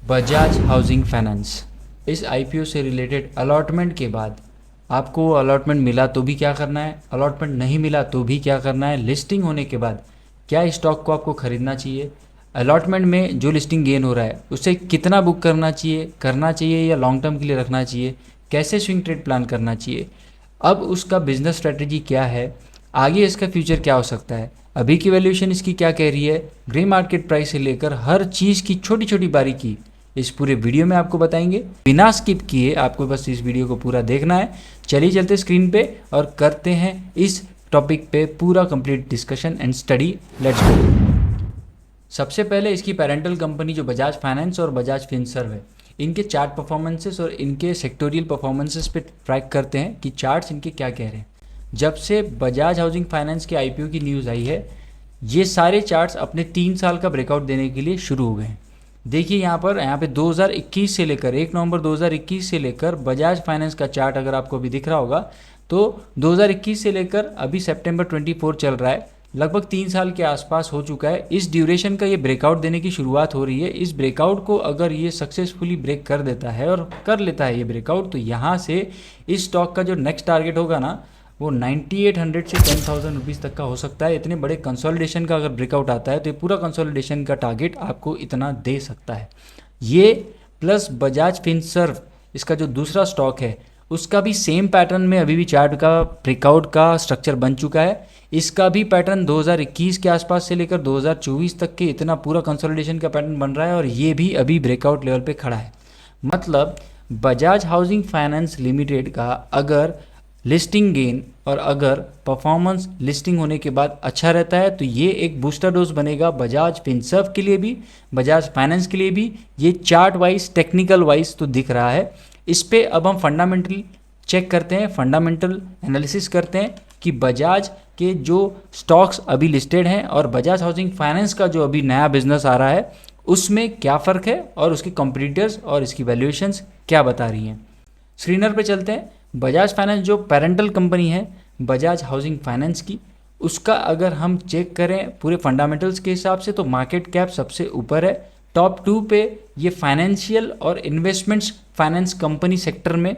Bajaj housing finance इस IPO से related allotment के बाद आपको अलॉटमेंट मिला तो भी क्या करना है, अलॉटमेंट नहीं मिला तो भी क्या करना है, लिस्टिंग होने के बाद क्या स्टॉक को आपको खरीदना चाहिए, अलॉटमेंट में जो लिस्टिंग गेन हो रहा है उसे कितना बुक करना चाहिए या लॉन्ग टर्म के लिए रखना चाहिए, कैसे स्विंग ट्रेड प्लान करना चाहिए, अब उसका बिजनेस स्ट्रेटजी क्या है, आगे इसका फ्यूचर क्या हो सकता है, अभी की वैल्यूएशन इसकी क्या कह रही है, ग्रे मार्केट प्राइस से लेकर हर चीज़ की छोटी छोटी बारीकी इस पूरे वीडियो में आपको बताएंगे। बिना स्किप किए आपको बस इस वीडियो को पूरा देखना है। चलिए चलते स्क्रीन पे और करते हैं इस टॉपिक पे पूरा complete discussion and study. Let's go. सबसे पहले इसकी पेरेंटल कंपनी जो बजाज फाइनेंस और बजाज फिनसर्व है, इनके चार्ट परफॉर्मेंसेस और इनके सेक्टोरियल परफॉर्मेंसेस पे ट्रैक करते हैं कि चार्ट्स इनके क्या कह रहे हैं। जब से बजाज हाउसिंग फाइनेंस के आईपीओ की न्यूज़ आई है, ये सारे चार्ट्स अपने 3 साल का ब्रेकआउट देने के लिए शुरू हो गए हैं। देखिए यहाँ पे 2021 से लेकर 1 नवंबर 2021 से लेकर बजाज फाइनेंस का चार्ट अगर आपको अभी दिख रहा होगा तो 2021 से लेकर अभी सितंबर 24 चल रहा है, लगभग 3 साल के आसपास हो चुका है। इस ड्यूरेशन का ये ब्रेकआउट देने की शुरुआत हो रही है। इस ब्रेकआउट को अगर ये सक्सेसफुली ब्रेक कर देता है और कर लेता है ये ब्रेकआउट, तो यहाँ से इस स्टॉक का जो नेक्स्ट टारगेट होगा ना, वो 9800 से 10,000 रुपीज़ तक का हो सकता है। इतने बड़े कंसोलिडेशन का अगर ब्रेकआउट आता है तो ये पूरा कंसोलिडेशन का टारगेट आपको इतना दे सकता है। ये प्लस बजाज फिनसर्व इसका जो दूसरा स्टॉक है उसका भी सेम पैटर्न में अभी भी चार्ट का ब्रेकआउट का स्ट्रक्चर बन चुका है। इसका भी पैटर्न 2021 के आसपास से लेकर 2024 तक के इतना पूरा कंसोलिडेशन का पैटर्न बन रहा है और ये भी अभी ब्रेकआउट लेवल पे खड़ा है। मतलब बजाज हाउसिंग फाइनेंस लिमिटेड का अगर लिस्टिंग गेन और अगर परफॉर्मेंस लिस्टिंग होने के बाद अच्छा रहता है तो ये एक बूस्टर डोज बनेगा बजाज फिनसर्व के लिए भी, बजाज फाइनेंस के लिए भी। ये चार्ट वाइज टेक्निकल वाइज तो दिख रहा है। इस पे अब हम फंडामेंटल चेक करते हैं, फंडामेंटल एनालिसिस करते हैं कि बजाज के जो स्टॉक्स अभी लिस्टेड हैं और बजाज हाउसिंग फाइनेंस का जो अभी नया बिजनेस आ रहा है उसमें क्या फ़र्क है और उसके कॉम्पिटिटर्स और इसकी वैल्यूएशंस क्या बता रही हैं। स्क्रीनर पे चलते हैं। बजाज फाइनेंस जो पेरेंटल कंपनी है बजाज हाउसिंग फाइनेंस की, उसका अगर हम चेक करें पूरे फंडामेंटल्स के हिसाब से तो मार्केट कैप सबसे ऊपर है। टॉप 2 पे ये फाइनेंशियल और इन्वेस्टमेंट्स फाइनेंस कंपनी सेक्टर में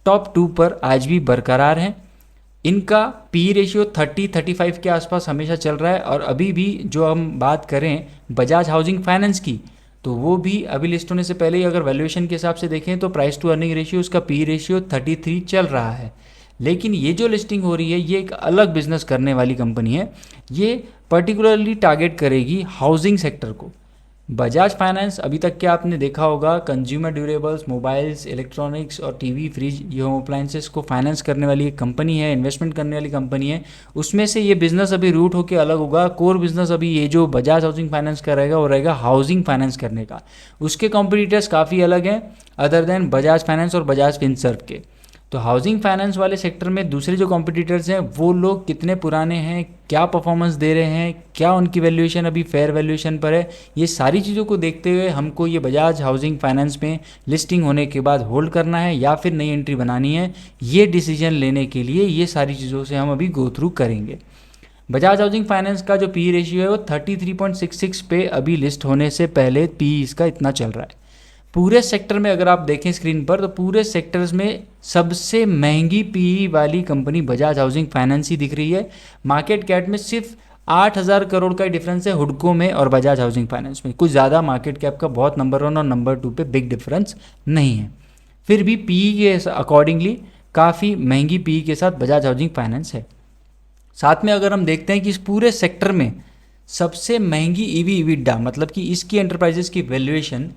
टॉप 2 पर आज भी बरकरार हैं। इनका पी रेशियो 30-35 के आसपास हमेशा चल रहा है और अभी भी जो हम बात करें बजाज हाउसिंग फाइनेंस की तो वो भी अभी लिस्ट होने से पहले ही अगर वैल्यूएशन के हिसाब से देखें तो प्राइस टू अर्निंग रेशियो उसका पी रेशियो 33 चल रहा है। लेकिन ये जो लिस्टिंग हो रही है ये एक अलग बिजनेस करने वाली कंपनी है। ये पर्टिकुलरली टारगेट करेगी हाउसिंग सेक्टर को। बजाज फाइनेंस अभी तक के आपने देखा होगा कंज्यूमर ड्यूरेबल्स, मोबाइल्स, इलेक्ट्रॉनिक्स और टीवी, फ्रिज, ये होम अप्लायंसेस को फाइनेंस करने वाली एक कंपनी है, इन्वेस्टमेंट करने वाली कंपनी है। उसमें से ये बिजनेस अभी रूट होकर अलग होगा। कोर बिजनेस अभी ये जो बजाज हाउसिंग फाइनेंस का रहेगा वो रहेगा हाउसिंग फाइनेंस करने का। उसके कॉम्पिटिटर्स काफ़ी अलग हैं अदर देन बजाज फाइनेंस और बजाज फिनसर्व के। तो हाउसिंग फाइनेंस वाले सेक्टर में दूसरे जो कॉम्पिटिटर्स हैं वो लोग कितने पुराने हैं, क्या परफॉर्मेंस दे रहे हैं, क्या उनकी वैल्यूएशन अभी फेयर वैल्यूएशन पर है, ये सारी चीज़ों को देखते हुए हमको ये बजाज हाउसिंग फाइनेंस में लिस्टिंग होने के बाद होल्ड करना है या फिर नई एंट्री बनानी है, ये डिसीजन लेने के लिए ये सारी चीज़ों से हम अभी गो थ्रू करेंगे। बजाज हाउसिंग फाइनेंस का जो पी रेशियो है वो 33.66 पे अभी लिस्ट होने से पहले पी इसका इतना चल रहा है। पूरे सेक्टर में अगर आप देखें स्क्रीन पर तो पूरे सेक्टर्स में सबसे महंगी पीई वाली कंपनी बजाज हाउसिंग फाइनेंस ही दिख रही है। मार्केट कैप में सिर्फ 8,000 करोड़ का डिफरेंस है हुडको में और बजाज हाउसिंग फाइनेंस में। कुछ ज़्यादा मार्केट कैप का बहुत नंबर 1 और नंबर 2 पे बिग डिफरेंस नहीं है। फिर भी पीई के अकॉर्डिंगली काफ़ी महंगी पीई के साथ बजाज हाउसिंग फाइनेंस है। साथ में अगर हम देखते हैं कि इस पूरे सेक्टर में सबसे महंगी ईवी इबिडा मतलब कि इसकी एंटरप्राइजेस की valuation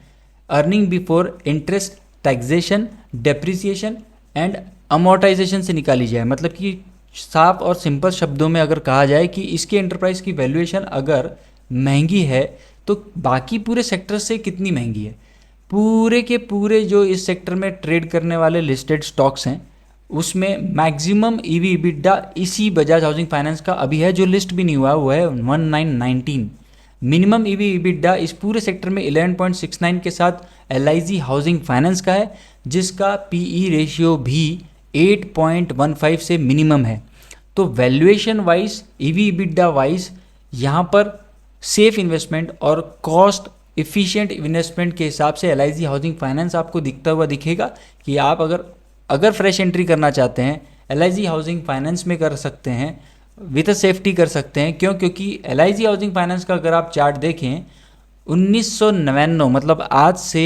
earning before interest, taxation, depreciation and amortisation से निकाली जाए। मतलब कि साफ और सिंपल शब्दों में अगर कहा जाए कि इसकी एंटरप्राइज की वैल्यूएशन अगर महंगी है तो बाकी पूरे सेक्टर से कितनी महंगी है। पूरे के पूरे जो इस सेक्टर में ट्रेड करने वाले लिस्टेड स्टॉक्स हैं उसमें मैक्सिमम ईवी इबिडा इसी बजाज हाउसिंग फाइनेंस का अभी है, जो लिस्ट भी नहीं हुआ वो है 1919। मिनिमम ईवी इबिडा इस पूरे सेक्टर में 11.69 के साथ LIC हाउसिंग फाइनेंस का है, जिसका पीई रेशियो भी 8.15 से मिनिमम है। तो valuation wise, EV EBITDA wise यहाँ पर सेफ इन्वेस्टमेंट और कॉस्ट इफ़िशिएंट इन्वेस्टमेंट के हिसाब से LIC हाउसिंग फाइनेंस आपको दिखता हुआ दिखेगा कि आप अगर फ्रेश एंट्री करना चाहते हैं LIC हाउसिंग फाइनेंस में कर सकते हैं, विद सेफ्टी कर सकते हैं। क्योंकि LIC हाउसिंग फाइनेंस का अगर आप चार्ट देखें 1999 मतलब आज से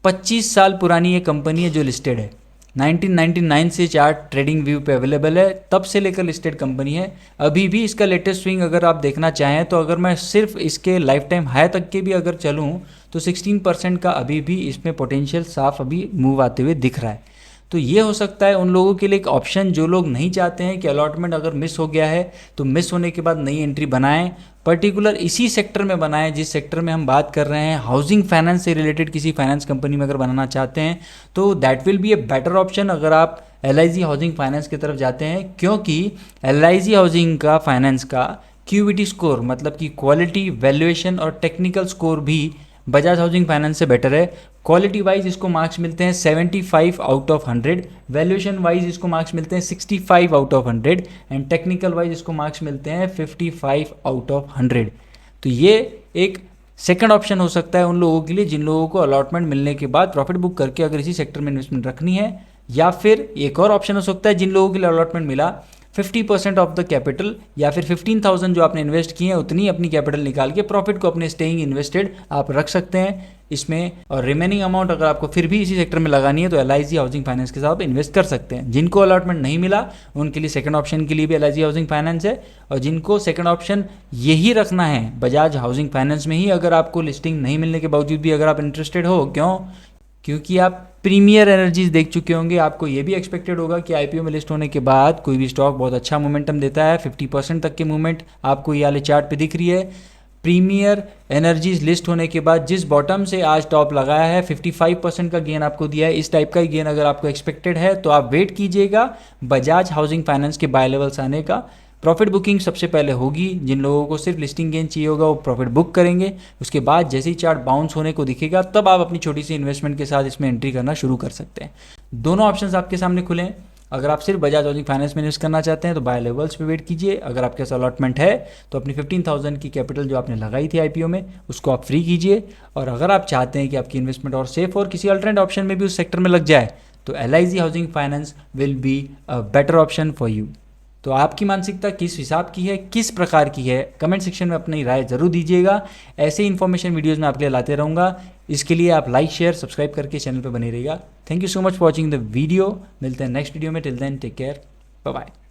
25 साल पुरानी ये कंपनी है जो लिस्टेड है। 1999 से चार्ट ट्रेडिंग व्यू पे अवेलेबल है, तब से लेकर लिस्टेड कंपनी है। अभी भी इसका लेटेस्ट स्विंग अगर आप देखना चाहें तो अगर मैं सिर्फ इसके लाइफ टाइम हाई तक के भी अगर चलूँ तो 16% का अभी भी इसमें पोटेंशियल साफ अभी मूव आते हुए दिख रहा है। तो ये हो सकता है उन लोगों के लिए एक ऑप्शन जो लोग नहीं चाहते हैं कि अलॉटमेंट अगर मिस हो गया है तो मिस होने के बाद नई एंट्री बनाएं, पर्टिकुलर इसी सेक्टर में बनाएं जिस सेक्टर में हम बात कर रहे हैं। हाउसिंग फाइनेंस से रिलेटेड किसी फाइनेंस कंपनी में अगर बनाना चाहते हैं तो that will be a better option अगर आप LIC हाउसिंग फाइनेंस की तरफ जाते हैं। क्योंकि LIC हाउसिंग का फाइनेंस का QVT स्कोर मतलब कि क्वालिटी, वैल्यूएशन और टेक्निकल स्कोर भी बजाज हाउसिंग फाइनेंस से बेटर है। क्वालिटी वाइज इसको मार्क्स मिलते हैं 75 आउट ऑफ 100, वैल्यूएशन वाइज इसको मार्क्स मिलते हैं 65 out of 100 and technical wise इसको मार्क्स मिलते हैं 55 आउट ऑफ 100। तो ये एक सेकंड ऑप्शन हो सकता है उन लोगों के लिए जिन लोगों को अलॉटमेंट मिलने के बाद प्रॉफिट बुक करके अगर इसी सेक्टर में इन्वेस्टमेंट रखनी है। या फिर एक और ऑप्शन हो सकता है जिन लोगों के लिए अलॉटमेंट मिला 50% ऑफ द कैपिटल या फिर 15,000 जो आपने इन्वेस्ट किए हैं उतनी अपनी कैपिटल निकाल के प्रॉफिट को अपने स्टेइंग इन्वेस्टेड आप रख सकते हैं इसमें, और रिमेनिंग अमाउंट अगर आपको फिर भी इसी सेक्टर में लगानी है तो LIC हाउसिंग फाइनेंस के साथ आप इन्वेस्ट कर सकते हैं। जिनको अलॉटमेंट नहीं मिला उनके लिए सेकंड ऑप्शन के लिए भी LIC हाउसिंग फाइनेंस है, और जिनको सेकंड ऑप्शन यही रखना है बजाज हाउसिंग फाइनेंस में ही अगर आपको लिस्टिंग नहीं मिलने के बावजूद भी अगर आप इंटरेस्टेड हो, क्योंकि आप प्रीमियर एनर्जीज देख चुके होंगे, आपको ये भी एक्सपेक्टेड होगा कि IPO में लिस्ट होने के बाद कोई भी स्टॉक बहुत अच्छा मोमेंटम देता है। 50% तक की मूवमेंट आपको ये वाले चार्ट पे दिख रही है। प्रीमियर एनर्जीज लिस्ट होने के बाद जिस बॉटम से आज टॉप लगाया है 55% का गेन आपको दिया है। इस टाइप का गेन अगर आपको एक्सपेक्टेड है तो आप वेट कीजिएगा बजाज हाउसिंग फाइनेंस के बाय लेवल्स आने का। प्रॉफिट बुकिंग सबसे पहले होगी, जिन लोगों को सिर्फ लिस्टिंग गेन चाहिए होगा वो प्रॉफिट बुक करेंगे। उसके बाद जैसे ही चार्ट बाउंस होने को दिखेगा तब आप अपनी छोटी सी इन्वेस्टमेंट के साथ इसमें एंट्री करना शुरू कर सकते हैं। दोनों ऑप्शंस आपके सामने खुले हैं। अगर आप सिर्फ बजाज हाउसिंग फाइनेंस में इन्वेस्ट करना चाहते हैं तो बाय लेवल्स पे वेट कीजिए। अगर आपके पास अलॉटमेंट है तो अपनी 15,000 की कैपिटल जो आपने लगाई थी IPO में उसको आप फ्री कीजिए। और अगर आप चाहते हैं कि आपकी इन्वेस्टमेंट और सेफ और किसी अल्टरनेट ऑप्शन में भी उस सेक्टर में लग जाए तो LIC housing finance will be a better option for you. तो आपकी मानसिकता किस हिसाब की है, किस प्रकार की है, कमेंट सेक्शन में अपनी राय जरूर दीजिएगा। ऐसे इन्फॉर्मेशन वीडियोस मैं आपके लिए लाते रहूँगा। इसके लिए आप लाइक, शेयर, सब्सक्राइब करके चैनल पर बने रहिएगा। Thank you so much for watching the video. मिलते हैं नेक्स्ट वीडियो में। Till then take care, bye bye.